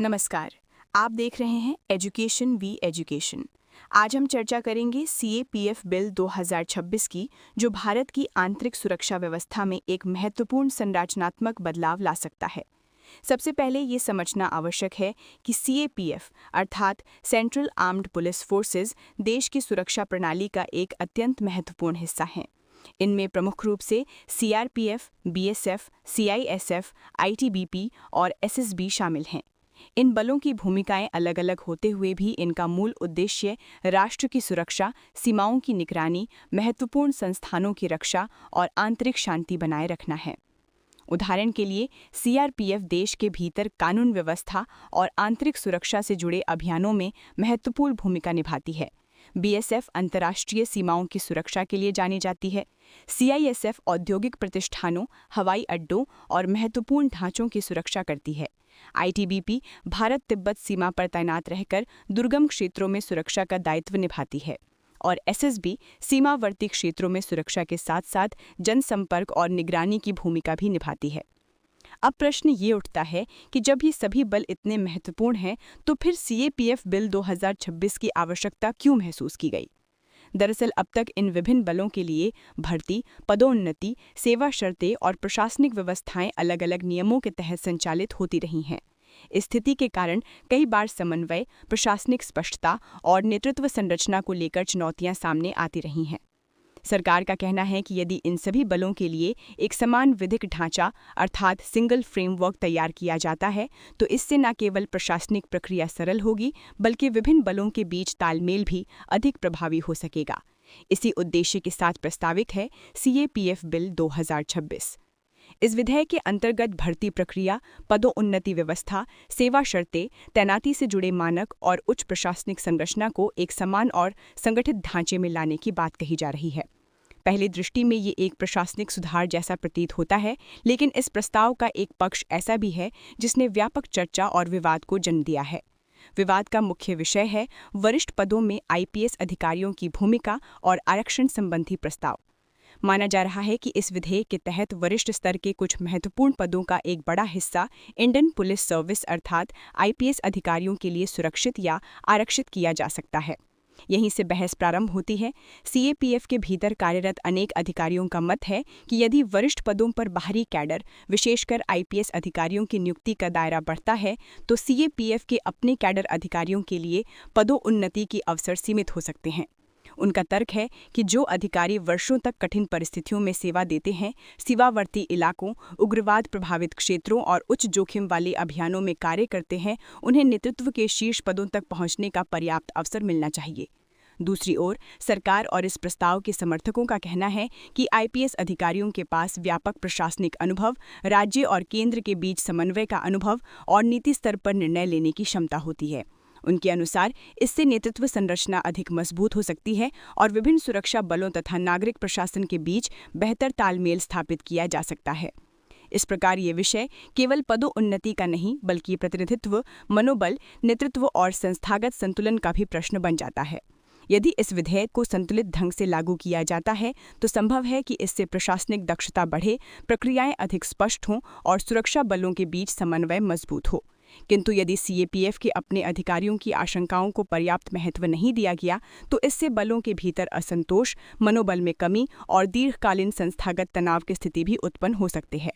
नमस्कार। आप देख रहे हैं एजुकेशन वी एजुकेशन। आज हम चर्चा करेंगे सीएपीएफ बिल 2026 की, जो भारत की आंतरिक सुरक्षा व्यवस्था में एक महत्वपूर्ण संरचनात्मक बदलाव ला सकता है। सबसे पहले ये समझना आवश्यक है कि सीएपीएफ अर्थात सेंट्रल आर्म्ड पुलिस फोर्सेस देश की सुरक्षा प्रणाली का एक अत्यंत महत्वपूर्ण हिस्सा हैं। इनमें प्रमुख रूप से सीआरपीएफ, बीएसएफ, सीआईएसएफ, आईटीबीपी और एसएसबी शामिल हैं। इन बलों की भूमिकाएं अलग अलग होते हुए भी इनका मूल उद्देश्य राष्ट्र की सुरक्षा, सीमाओं की निगरानी, महत्वपूर्ण संस्थानों की रक्षा और आंतरिक शांति बनाए रखना है। उदाहरण के लिए सीआरपीएफ देश के भीतर कानून व्यवस्था और आंतरिक सुरक्षा से जुड़े अभियानों में महत्वपूर्ण भूमिका निभाती है। बीएसएफ अंतर्राष्ट्रीय सीमाओं की सुरक्षा के लिए जानी जाती है। सीआईएसएफ औद्योगिक प्रतिष्ठानों, हवाई अड्डों और महत्वपूर्ण ढांचों की सुरक्षा करती है। आईटीबीपी भारत तिब्बत सीमा पर तैनात रहकर दुर्गम क्षेत्रों में सुरक्षा का दायित्व निभाती है। और एसएसबी सीमावर्ती क्षेत्रों में सुरक्षा के साथ साथ जनसंपर्क और निगरानी की भूमिका भी निभाती है। अब प्रश्न ये उठता है कि जब ये सभी बल इतने महत्वपूर्ण हैं, तो फिर सीएपीएफ बिल 2026 की आवश्यकता क्यों महसूस की गई? दरअसल अब तक इन विभिन्न बलों के लिए भर्ती, पदोन्नति, सेवा शर्तें और प्रशासनिक व्यवस्थाएं अलग अलग नियमों के तहत संचालित होती रही हैं। इस स्थिति के कारण कई बार समन्वय, प्रशासनिक स्पष्टता और नेतृत्व संरचना को लेकर चुनौतियां सामने आती रही हैं। सरकार का कहना है कि यदि इन सभी बलों के लिए एक समान विधिक ढांचा अर्थात सिंगल फ्रेमवर्क तैयार किया जाता है, तो इससे न केवल प्रशासनिक प्रक्रिया सरल होगी, बल्कि विभिन्न बलों के बीच तालमेल भी अधिक प्रभावी हो सकेगा। इसी उद्देश्य के साथ प्रस्तावित है सीएपीएफ बिल 2026। इस विधेयक के अंतर्गत भर्ती प्रक्रिया, पदोन्नति व्यवस्था, सेवा शर्तें, तैनाती से जुड़े मानक और उच्च प्रशासनिक संरचना को एक समान और संगठित ढांचे में लाने की बात कही जा रही है। पहली दृष्टि में ये एक प्रशासनिक सुधार जैसा प्रतीत होता है, लेकिन इस प्रस्ताव का एक पक्ष ऐसा भी है जिसने व्यापक चर्चा और विवाद को जन्म दिया है। विवाद का मुख्य विषय है वरिष्ठ पदों में आईपीएस अधिकारियों की भूमिका और आरक्षण संबंधी प्रस्ताव। माना जा रहा है कि इस विधेयक के तहत वरिष्ठ स्तर के कुछ महत्वपूर्ण पदों का एक बड़ा हिस्सा इंडियन पुलिस सर्विस अर्थात आईपीएस अधिकारियों के लिए सुरक्षित या आरक्षित किया जा सकता है। यहीं से बहस प्रारंभ होती है। सीएपीएफ के भीतर कार्यरत अनेक अधिकारियों का मत है कि यदि वरिष्ठ पदों पर बाहरी कैडर, विशेषकर आईपीएस अधिकारियों की नियुक्ति का दायरा बढ़ता है, तो सीएपीएफ के अपने कैडर अधिकारियों के लिए पदोन्नति के अवसर सीमित हो सकते हैं। उनका तर्क है कि जो अधिकारी वर्षों तक कठिन परिस्थितियों में सेवा देते हैं, सीमावर्ती इलाकों, उग्रवाद प्रभावित क्षेत्रों और उच्च जोखिम वाले अभियानों में कार्य करते हैं, उन्हें नेतृत्व के शीर्ष पदों तक पहुंचने का पर्याप्त अवसर मिलना चाहिए। दूसरी ओर सरकार और इस प्रस्ताव के समर्थकों का कहना है कि आईपीएस अधिकारियों के पास व्यापक प्रशासनिक अनुभव, राज्य और केंद्र के बीच समन्वय का अनुभव और नीति स्तर पर निर्णय लेने की क्षमता होती है। उनके अनुसार इससे नेतृत्व संरचना अधिक मजबूत हो सकती है और विभिन्न सुरक्षा बलों तथा नागरिक प्रशासन के बीच बेहतर तालमेल स्थापित किया जा सकता है। इस प्रकार ये विषय केवल पदोन्नति का नहीं, बल्कि प्रतिनिधित्व, मनोबल, नेतृत्व और संस्थागत संतुलन का भी प्रश्न बन जाता है। यदि इस विधेयक को संतुलित ढंग से लागू किया जाता है, तो संभव है कि इससे प्रशासनिक दक्षता बढ़े, प्रक्रियाएं अधिक स्पष्ट हों और सुरक्षा बलों के बीच समन्वय मजबूत हो। किंतु यदि सीएपीएफ के अपने अधिकारियों की आशंकाओं को पर्याप्त महत्व नहीं दिया गया, तो इससे बलों के भीतर असंतोष, मनोबल में कमी और दीर्घकालीन संस्थागत तनाव की स्थिति भी उत्पन्न हो सकती है।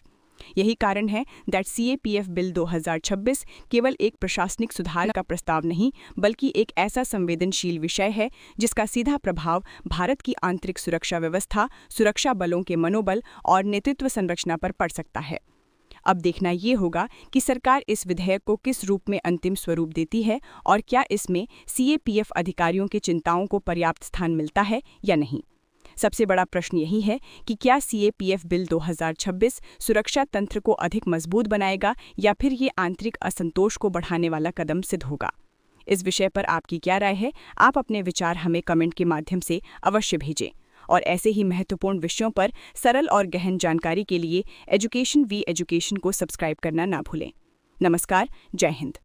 यही कारण है दैट सीएपीएफ बिल 2026 केवल एक प्रशासनिक सुधार का प्रस्ताव नहीं, बल्कि एक ऐसा संवेदनशील विषय है जिसका सीधा प्रभाव भारत की आंतरिक सुरक्षा व्यवस्था, सुरक्षा बलों के मनोबल और नेतृत्व संरचना पर पड़ सकता है। अब देखना ये होगा कि सरकार इस विधेयक को किस रूप में अंतिम स्वरूप देती है और क्या इसमें सीएपीएफ अधिकारियों की चिंताओं को पर्याप्त स्थान मिलता है या नहीं। सबसे बड़ा प्रश्न यही है कि क्या सीएपीएफ बिल 2026 सुरक्षा तंत्र को अधिक मजबूत बनाएगा या फिर ये आंतरिक असंतोष को बढ़ाने वाला कदम सिद्ध होगा। इस विषय पर आपकी क्या राय है? आप अपने विचार हमें कमेंट के माध्यम से अवश्य भेजें। और ऐसे ही महत्वपूर्ण विषयों पर सरल और गहन जानकारी के लिए एजुकेशन वी एजुकेशन को सब्सक्राइब करना ना भूलें। नमस्कार, जय हिंद।